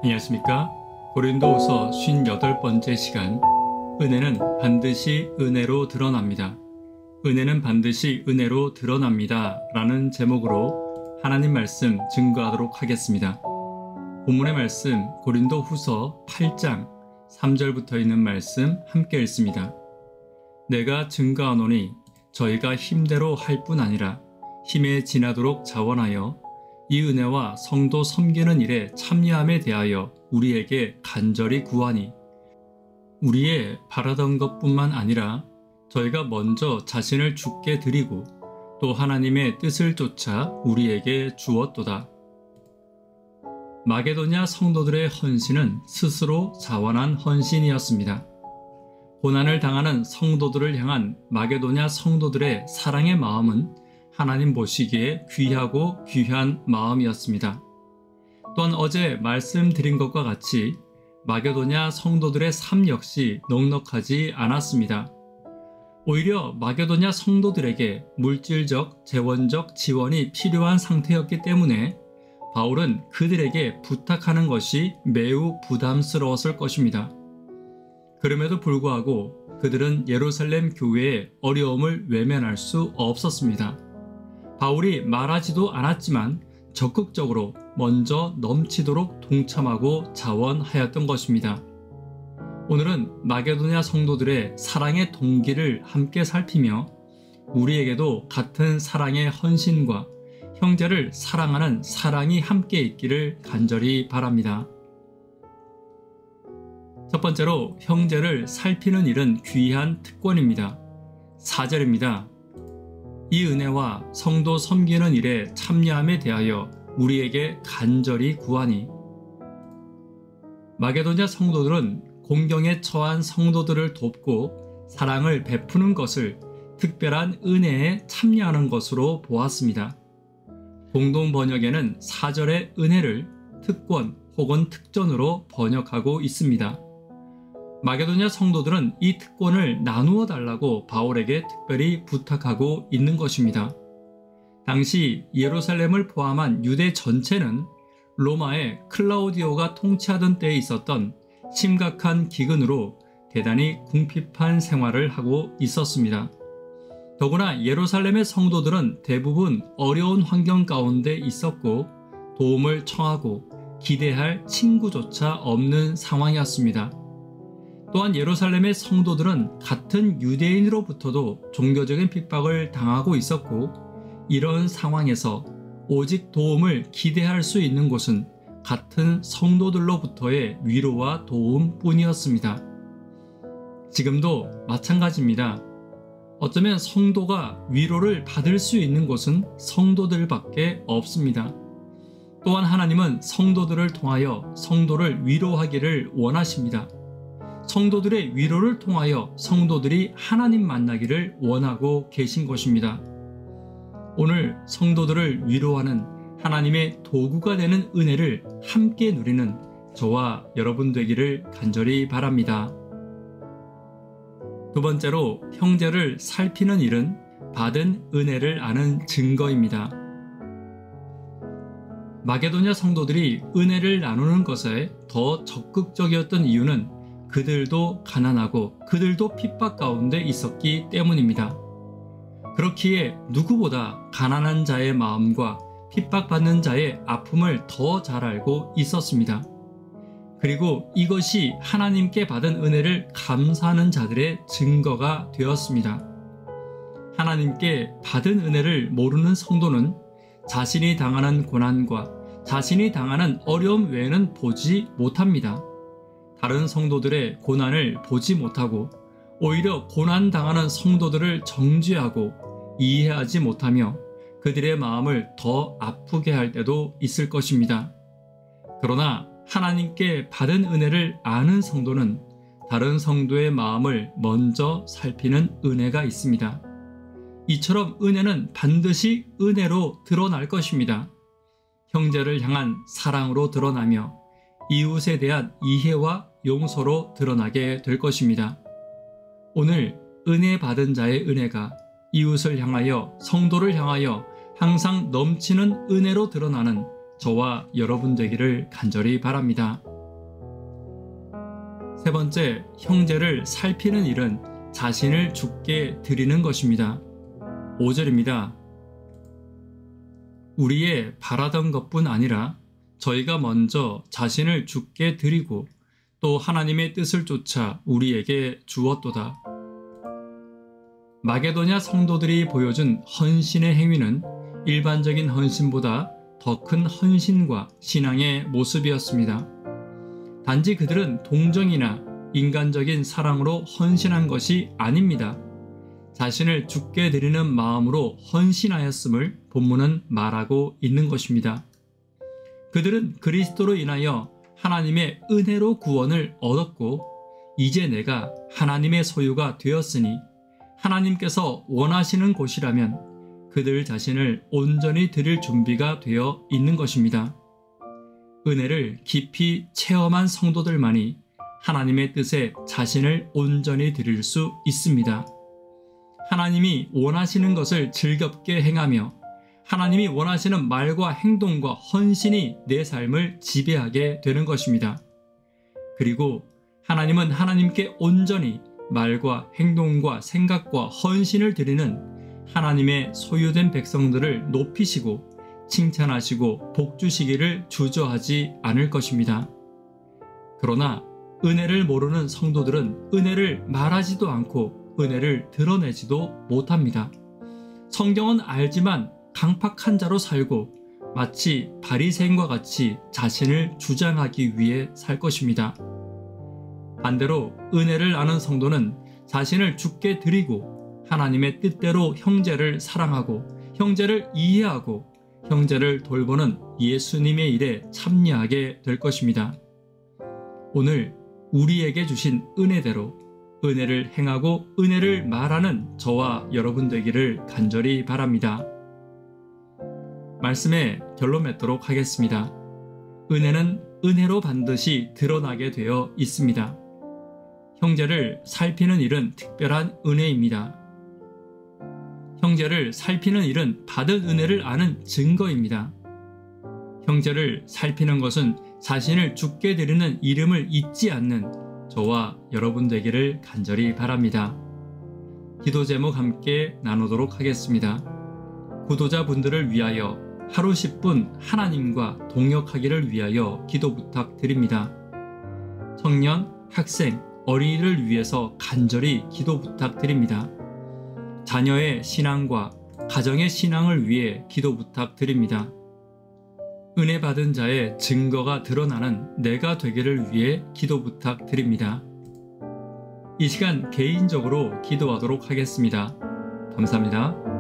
안녕하십니까? 고린도후서 58번째 시간, 은혜는 반드시 은혜로 드러납니다. 은혜는 반드시 은혜로 드러납니다 라는 제목으로 하나님 말씀 증거하도록 하겠습니다. 본문의 말씀 고린도후서 8장 3절부터 있는 말씀 함께 읽습니다. 내가 증거하노니 저희가 힘대로 할 뿐 아니라 힘에 지나도록 자원하여 이 은혜와 성도 섬기는 일에 참여함에 대하여 우리에게 간절히 구하니, 우리의 바라던 것뿐만 아니라 저희가 먼저 자신을 주께 드리고 또 하나님의 뜻을 쫓아 우리에게 주었도다. 마게도냐 성도들의 헌신은 스스로 자원한 헌신이었습니다. 고난을 당하는 성도들을 향한 마게도냐 성도들의 사랑의 마음은 하나님 보시기에 귀하고 귀한 마음이었습니다. 또한 어제 말씀드린 것과 같이 마게도냐 성도들의 삶 역시 넉넉하지 않았습니다. 오히려 마게도냐 성도들에게 물질적, 재원적 지원이 필요한 상태였기 때문에 바울은 그들에게 부탁하는 것이 매우 부담스러웠을 것입니다. 그럼에도 불구하고 그들은 예루살렘 교회의 어려움을 외면할 수 없었습니다. 바울이 말하지도 않았지만 적극적으로 먼저 넘치도록 동참하고 자원하였던 것입니다. 오늘은 마게도냐 성도들의 사랑의 동기를 함께 살피며 우리에게도 같은 사랑의 헌신과 형제를 사랑하는 사랑이 함께 있기를 간절히 바랍니다. 첫 번째로 형제를 살피는 일은 귀한 특권입니다. 4절입니다. 이 은혜와 성도 섬기는 일에 참여함에 대하여 우리에게 간절히 구하니, 마게도냐 성도들은 공경에 처한 성도들을 돕고 사랑을 베푸는 것을 특별한 은혜에 참여하는 것으로 보았습니다. 공동 번역에는 4절의 은혜를 특권 혹은 특전으로 번역하고 있습니다. 마게도냐 성도들은 이 특권을 나누어 달라고 바울에게 특별히 부탁하고 있는 것입니다. 당시 예루살렘을 포함한 유대 전체는 로마의 클라우디오가 통치하던 때에 있었던 심각한 기근으로 대단히 궁핍한 생활을 하고 있었습니다. 더구나 예루살렘의 성도들은 대부분 어려운 환경 가운데 있었고 도움을 청하고 기대할 친구조차 없는 상황이었습니다. 또한 예루살렘의 성도들은 같은 유대인으로부터도 종교적인 핍박을 당하고 있었고, 이런 상황에서 오직 도움을 기대할 수 있는 곳은 같은 성도들로부터의 위로와 도움뿐이었습니다. 지금도 마찬가지입니다. 어쩌면 성도가 위로를 받을 수 있는 곳은 성도들밖에 없습니다. 또한 하나님은 성도들을 통하여 성도를 위로하기를 원하십니다. 성도들의 위로를 통하여 성도들이 하나님 만나기를 원하고 계신 것입니다. 오늘 성도들을 위로하는 하나님의 도구가 되는 은혜를 함께 누리는 저와 여러분 되기를 간절히 바랍니다. 두 번째로 형제를 살피는 일은 받은 은혜를 아는 증거입니다. 마게도냐 성도들이 은혜를 나누는 것에 더 적극적이었던 이유는 그들도 가난하고 그들도 핍박 가운데 있었기 때문입니다. 그렇기에 누구보다 가난한 자의 마음과 핍박받는 자의 아픔을 더 잘 알고 있었습니다. 그리고 이것이 하나님께 받은 은혜를 감사하는 자들의 증거가 되었습니다. 하나님께 받은 은혜를 모르는 성도는 자신이 당하는 고난과 자신이 당하는 어려움 외에는 보지 못합니다. 다른 성도들의 고난을 보지 못하고 오히려 고난당하는 성도들을 정죄하고 이해하지 못하며 그들의 마음을 더 아프게 할 때도 있을 것입니다. 그러나 하나님께 받은 은혜를 아는 성도는 다른 성도의 마음을 먼저 살피는 은혜가 있습니다. 이처럼 은혜는 반드시 은혜로 드러날 것입니다. 형제를 향한 사랑으로 드러나며 이웃에 대한 이해와 용서로 드러나게 될 것입니다. 오늘 은혜 받은 자의 은혜가 이웃을 향하여 성도를 향하여 항상 넘치는 은혜로 드러나는 저와 여러분 되기를 간절히 바랍니다. 세 번째, 형제를 살피는 일은 자신을 죽게 드리는 것입니다. 5절입니다. 우리의 바라던 것뿐 아니라 저희가 먼저 자신을 죽게 드리고 또 하나님의 뜻을 쫓아 우리에게 주었도다. 마게도냐 성도들이 보여준 헌신의 행위는 일반적인 헌신보다 더 큰 헌신과 신앙의 모습이었습니다. 단지 그들은 동정이나 인간적인 사랑으로 헌신한 것이 아닙니다. 자신을 죽게 드리는 마음으로 헌신하였음을 본문은 말하고 있는 것입니다. 그들은 그리스도로 인하여 하나님의 은혜로 구원을 얻었고 이제 내가 하나님의 소유가 되었으니 하나님께서 원하시는 곳이라면 그들 자신을 온전히 드릴 준비가 되어 있는 것입니다. 은혜를 깊이 체험한 성도들만이 하나님의 뜻에 자신을 온전히 드릴 수 있습니다. 하나님이 원하시는 것을 즐겁게 행하며 하나님이 원하시는 말과 행동과 헌신이 내 삶을 지배하게 되는 것입니다. 그리고 하나님은 하나님께 온전히 말과 행동과 생각과 헌신을 드리는 하나님의 소유된 백성들을 높이시고 칭찬하시고 복주시기를 주저하지 않을 것입니다. 그러나 은혜를 모르는 성도들은 은혜를 말하지도 않고 은혜를 드러내지도 못합니다. 성경은 알지만 강팍한 자로 살고 마치 바리새인과 같이 자신을 주장하기 위해 살 것입니다. 반대로 은혜를 아는 성도는 자신을 죽게 드리고 하나님의 뜻대로 형제를 사랑하고 형제를 이해하고 형제를 돌보는 예수님의 일에 참여하게 될 것입니다. 오늘 우리에게 주신 은혜대로 은혜를 행하고 은혜를 말하는 저와 여러분 되기를 간절히 바랍니다. 말씀의 결론 맺도록 하겠습니다. 은혜는 은혜로 반드시 드러나게 되어 있습니다. 형제를 살피는 일은 특별한 은혜입니다. 형제를 살피는 일은 받은 은혜를 아는 증거입니다. 형제를 살피는 것은 자신을 죽게 드리는 이름을 잊지 않는 저와 여러분 되기를 간절히 바랍니다. 기도 제목 함께 나누도록 하겠습니다. 구도자분들을 위하여 하루 10분 하나님과 동역하기를 위하여 기도 부탁드립니다. 청년, 학생, 어린이를 위해서 간절히 기도 부탁드립니다. 자녀의 신앙과 가정의 신앙을 위해 기도 부탁드립니다. 은혜 받은 자의 증거가 드러나는 내가 되기를 위해 기도 부탁드립니다. 이 시간 개인적으로 기도하도록 하겠습니다. 감사합니다.